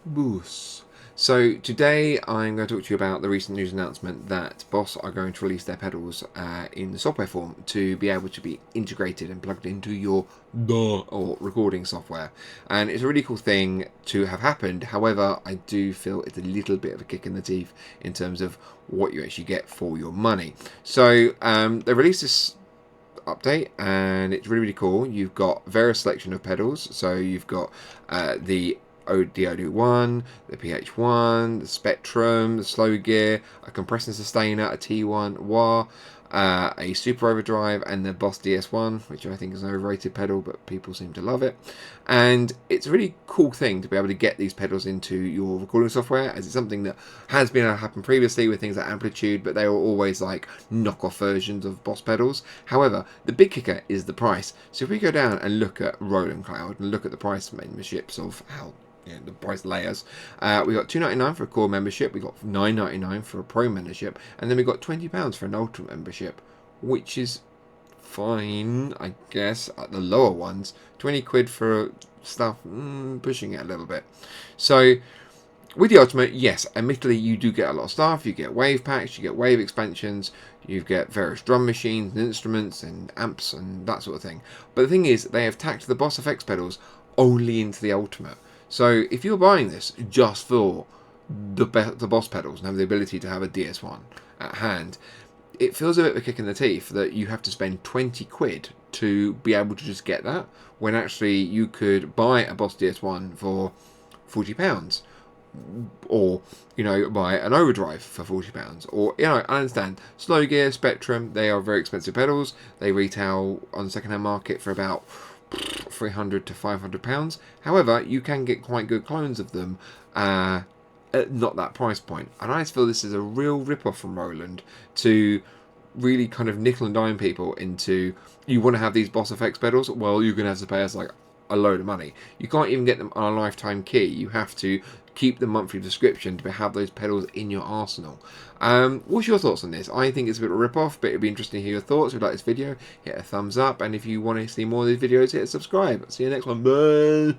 Boos. So today I'm going to talk to you about the recent news announcement that Boss are going to release their pedals in the software form to be able to be integrated and plugged into your DAW or recording software. And it's a really cool thing to have happened. However, I do feel it's a little bit of a kick in the teeth in terms of what you actually get for your money. So they released this update and it's really cool. You've got various selection of pedals, so you've got the OD1, the PH1, the Spectrum, the slow gear, a compressor sustainer, a T1 wah, a super overdrive, and the Boss DS1, which I think is an overrated pedal, but people seem to love it. And it's a really cool thing to be able to get these pedals into your recording software, as it's something that has been able to happen previously with things like Amplitude, but they were always like knockoff versions of Boss pedals. However, the big kicker is the price. So if we go down and look at Roland Cloud and look at the price memberships of how the price layers. We got $2.99 for a core membership, we got $9.99 for a pro membership, and then we got £20 for an ultra membership, which is fine, I guess. At the lower ones, 20 quid for stuff, pushing it a little bit. So with the Ultimate, yes, admittedly you do get a lot of stuff. You get wave packs, you get wave expansions, you get various drum machines and instruments and amps and that sort of thing. But the thing is, they have tacked the Boss effects pedals only into the Ultimate. So if you're buying this just for the Boss pedals and have the ability to have a DS1 at hand, it feels a bit of a kick in the teeth that you have to spend 20 quid to be able to just get that, when actually you could buy a Boss DS1 for £40, or buy an overdrive for £40, or I understand slow gear, Spectrum, they are very expensive pedals. They retail on the second-hand market for about £300 to £500. However, you can get quite good clones of them at not that price point, and I just feel this is a real rip-off from Roland to really kind of nickel and dime people into, you want to have these Boss effects pedals, well, you're going to have to pay us like a load of money. You can't even get them on a lifetime key. You have to keep the monthly subscription to have those pedals in your arsenal. What's your thoughts on this? I think it's a bit of a rip-off, but it'd be interesting to hear your thoughts. If you like this video, hit a thumbs up, and if you want to see more of these videos, hit a subscribe. See you next one. Bye!